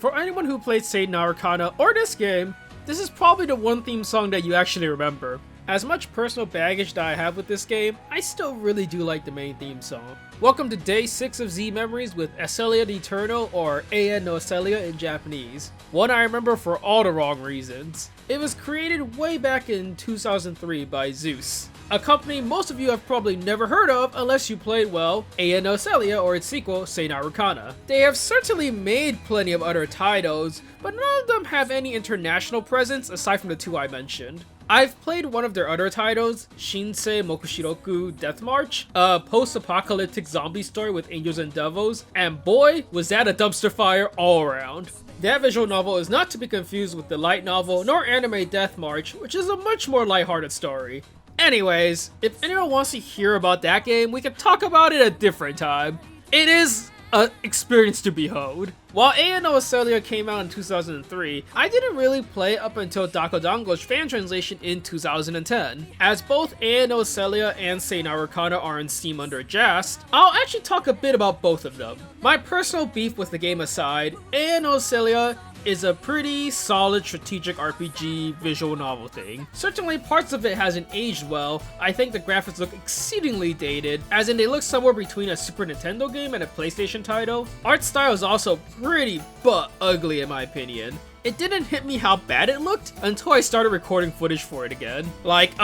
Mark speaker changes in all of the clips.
Speaker 1: For anyone who played Satan Arcana or this game, this is probably the one theme song that you actually remember. As much personal baggage that I have with this game, I still really do like the main theme song. Welcome to day 6 of Z Memories with Aselia the Eternal, or AN no Aselia in Japanese. One I remember for all the wrong reasons. It was created way back in 2003 by Zeus, a company most of you have probably never heard of unless you played, well, AN no Aselia or its sequel, Satan Arcana. They have certainly made plenty of other titles, but none of them have any international presence aside from the two I mentioned. I've played one of their other titles, Shinsei Mokushiroku Death March, a post-apocalyptic zombie story with angels and devils, and boy, was that a dumpster fire all around. That visual novel is not to be confused with the light novel nor anime Death March, which is a much more lighthearted story. Anyways, if anyone wants to hear about that game, we can talk about it a different time. It is an experience to behold. While AN no Aselia came out in 2003, I didn't really play up until Dakodango's fan translation in 2010. As both AN no Aselia and Satan Arcana are on Steam under JAST, I'll actually talk a bit about both of them. My personal beef with the game aside, AN no Aselia is a pretty solid strategic RPG visual novel thing. Certainly parts of it hasn't aged well. I think the graphics look exceedingly dated, as in they look somewhere between a Super Nintendo game and a PlayStation title. Art style is also pretty but ugly in my opinion. It didn't hit me how bad it looked until I started recording footage for it again. Like,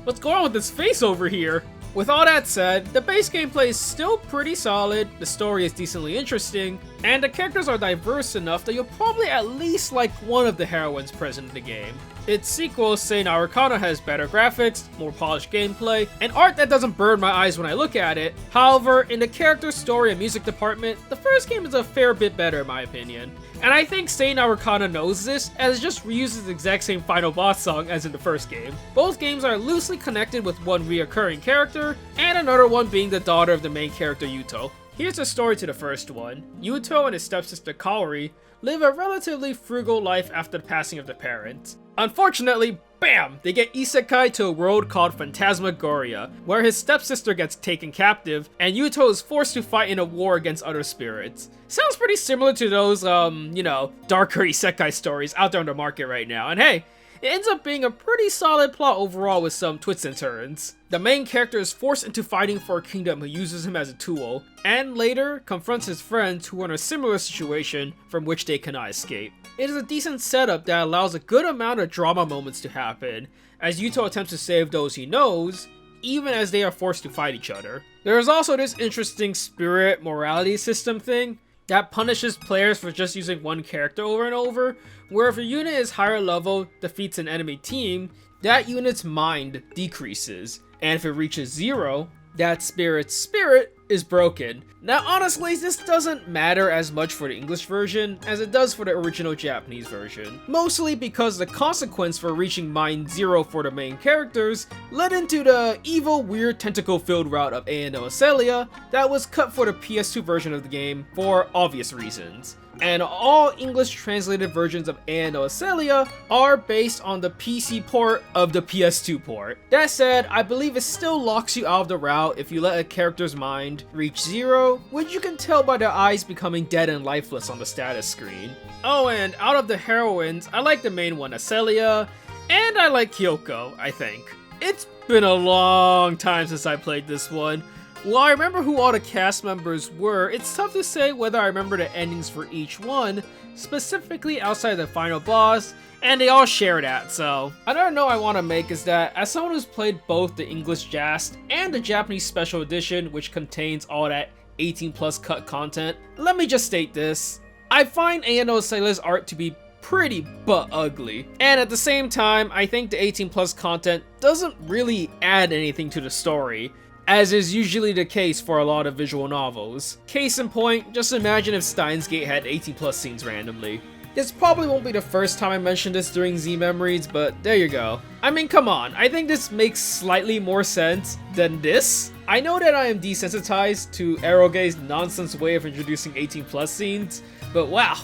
Speaker 1: what's going on with this face over here? With all that said, the base gameplay is still pretty solid, the story is decently interesting, and the characters are diverse enough that you'll probably at least like one of the heroines present in the game. Its sequel, Satan Arcana, has better graphics, more polished gameplay, and art that doesn't burn my eyes when I look at it. However, in the character, story, and music department, the first game is a fair bit better in my opinion. And I think Satan Arcana knows this, as it just reuses the exact same final boss song as in the first game. Both games are loosely connected with one reoccurring character, and another one being the daughter of the main character Yuto. Here's the story to the first one. Yuto and his stepsister Kaori live a relatively frugal life after the passing of their parents. Unfortunately, bam! They get isekai to a world called Phantasmagoria, where his stepsister gets taken captive, and Yuto is forced to fight in a war against other spirits. Sounds pretty similar to those, darker isekai stories out there on the market right now, and hey, it ends up being a pretty solid plot overall with some twists and turns. The main character is forced into fighting for a kingdom who uses him as a tool, and later confronts his friends who are in a similar situation from which they cannot escape. It is a decent setup that allows a good amount of drama moments to happen, as Yuto attempts to save those he knows, even as they are forced to fight each other. There is also this interesting spirit morality system thing that punishes players for just using one character over and over, where if a unit is higher level, defeats an enemy team, that unit's mind decreases, and if it reaches 0, that spirit's spirit is broken. Now honestly, this doesn't matter as much for the English version as it does for the original Japanese version. Mostly because the consequence for reaching mind 0 for the main characters led into the evil, weird, tentacle-filled route of AN no Aselia that was cut for the PS2 version of the game for obvious reasons. And all English translated versions of AN no Aselia are based on the PC port of the PS2 port. That said, I believe it still locks you out of the route if you let a character's mind reach 0, which you can tell by their eyes becoming dead and lifeless on the status screen. Oh, and out of the heroines, I like the main one, Aselia, and I like Kyoko, I think. It's been a long time since I played this one. While I remember who all the cast members were, it's tough to say whether I remember the endings for each one, specifically outside the final boss, and they all share that, so. Another note I want to make is that, as someone who's played both the English JAST and the Japanese Special Edition, which contains all that 18+ cut content, let me just state this. I find AN no Aselia's art to be pretty but ugly. And at the same time, I think the 18+ content doesn't really add anything to the story, as is usually the case for a lot of visual novels. Case in point, just imagine if Steins Gate had 18+ scenes randomly. This probably won't be the first time I mention this during Z Memories, but there you go. I mean, come on, I think this makes slightly more sense than this. I know that I am desensitized to Eroge's nonsense way of introducing 18+ scenes, but wow,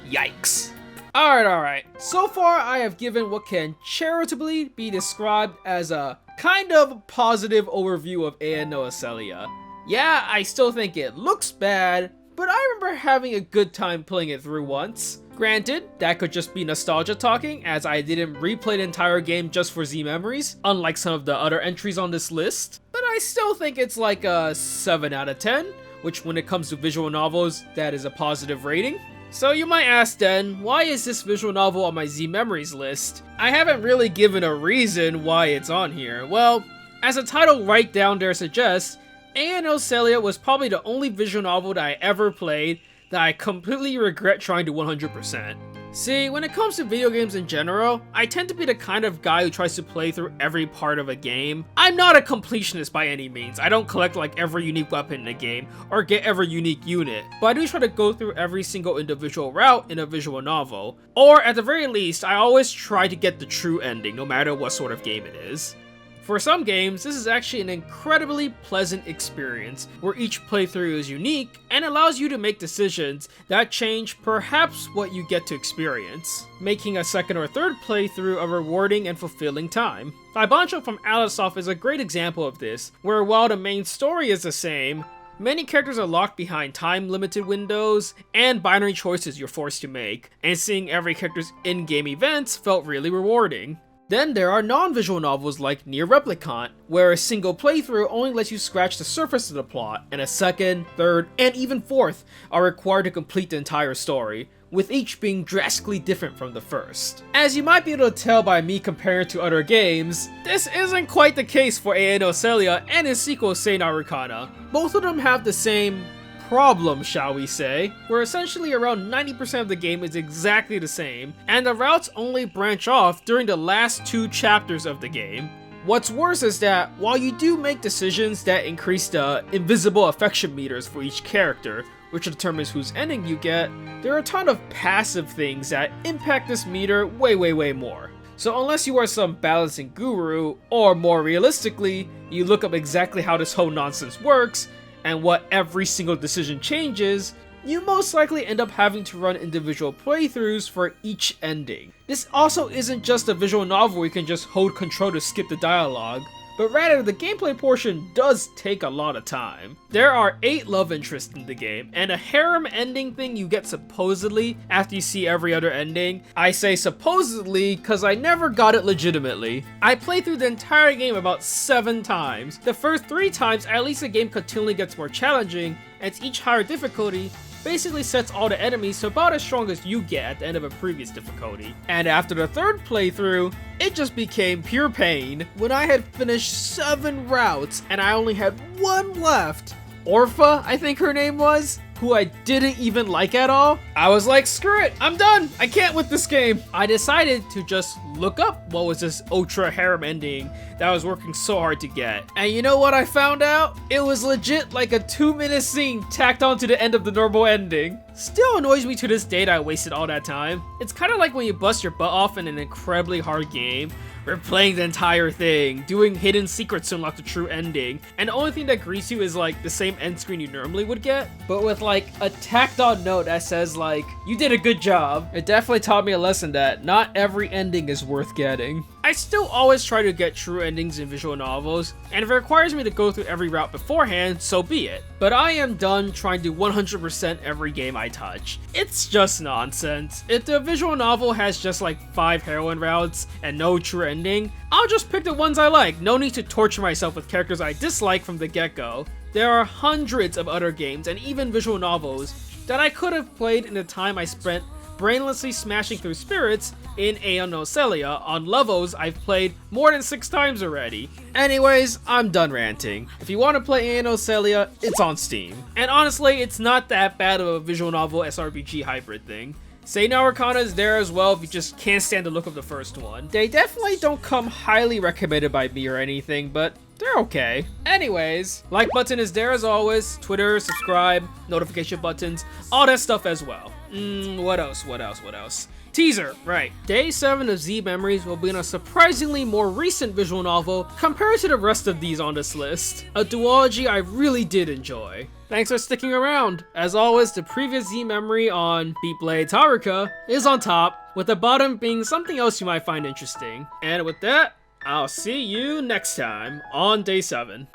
Speaker 1: yikes. Alright, so far I have given what can charitably be described as a kind of positive overview of AN no Aselia. Yeah, I still think it looks bad, but but I remember having a good time playing it through once. Granted, that could just be nostalgia talking, as I didn't replay the entire game just for Z Memories, unlike some of the other entries on this list, but I still think it's like a 7 out of 10, which when it comes to visual novels, that is a positive rating. So you might ask then, why is this visual novel on my Z Memories list? I haven't really given a reason why it's on here. Well, as the title right down there suggests, A&O Celia was probably the only visual novel that I ever played that I completely regret trying to 100%. See, when it comes to video games in general, I tend to be the kind of guy who tries to play through every part of a game. I'm not a completionist by any means. I don't collect like every unique weapon in a game or get every unique unit, but I do try to go through every single individual route in a visual novel. Or at the very least, I always try to get the true ending no matter what sort of game it is. For some games, this is actually an incredibly pleasant experience, where each playthrough is unique and allows you to make decisions that change perhaps what you get to experience, making a second or third playthrough a rewarding and fulfilling time. Ibancho from Alisoft is a great example of this, where while the main story is the same, many characters are locked behind time-limited windows and binary choices you're forced to make, and seeing every character's in-game events felt really rewarding. Then there are non-visual novels like Nier Replicant, where a single playthrough only lets you scratch the surface of the plot, and a second, third, and even fourth are required to complete the entire story, with each being drastically different from the first. As you might be able to tell by me comparing it to other games, this isn't quite the case for A&O Celia and its sequel Sei no Arcana. Both of them have the same problem, shall we say, where essentially around 90% of the game is exactly the same, and the routes only branch off during the last 2 chapters of the game. What's worse is that, while you do make decisions that increase the invisible affection meters for each character, which determines whose ending you get, there are a ton of passive things that impact this meter way more. So unless you are some balancing guru, or more realistically, you look up exactly how this whole nonsense works, and what every single decision changes, you most likely end up having to run individual playthroughs for each ending. This also isn't just a visual novel where you can just hold control to skip the dialogue, but rather the gameplay portion does take a lot of time. There are 8 love interests in the game, and a harem ending thing you get supposedly after you see every other ending. I say supposedly because I never got it legitimately. I played through the entire game about 7 times. The first 3 times, at least the game continually gets more challenging, and each higher difficulty basically sets all the enemies to about as strong as you get at the end of a previous difficulty. And after the 3rd playthrough, it just became pure pain. When I had finished 7 routes and I only had 1 left, Orpha, I think her name was, who I didn't even like at all, I was like, screw it, I'm done, I can't with this game. I decided to just look up what was this ultra harem ending that I was working so hard to get. And you know what I found out? It was legit like a 2-minute scene tacked on to the end of the normal ending. Still annoys me to this day that I wasted all that time. It's kind of like when you bust your butt off in an incredibly hard game, replaying the entire thing, doing hidden secrets to unlock the true ending, and the only thing that greets you is like the same end screen you normally would get, but with like a tacked on note that says like, you did a good job. It definitely taught me a lesson that not every ending is worth getting. I still always try to get true endings in visual novels, and if it requires me to go through every route beforehand, so be it. But I am done trying to 100% every game I touch. It's just nonsense. If the visual novel has just like 5 heroine routes and no true ending, I'll just pick the ones I like. No need to torture myself with characters I dislike from the get-go. There are hundreds of other games and even visual novels that I could have played in the time I spent brainlessly smashing through spirits in A&O Celia on levels I've played more than 6 times already. Anyways, I'm done ranting. If you want to play A&O Celia, it's on Steam. And honestly, it's not that bad of a visual novel SRPG hybrid thing. Sei no Arcana is there as well if you just can't stand the look of the first one. They definitely don't come highly recommended by me or anything, but they're okay. Anyways, like button is there as always, Twitter, subscribe, notification buttons, all that stuff as well. What else? Teaser, right. Day 7 of Z Memories will be in a surprisingly more recent visual novel compared to the rest of these on this list. A duology I really did enjoy. Thanks for sticking around. As always, the previous Z Memory on Beat Blades Haruka is on top, with the bottom being something else you might find interesting. And with that, I'll see you next time on Day 7.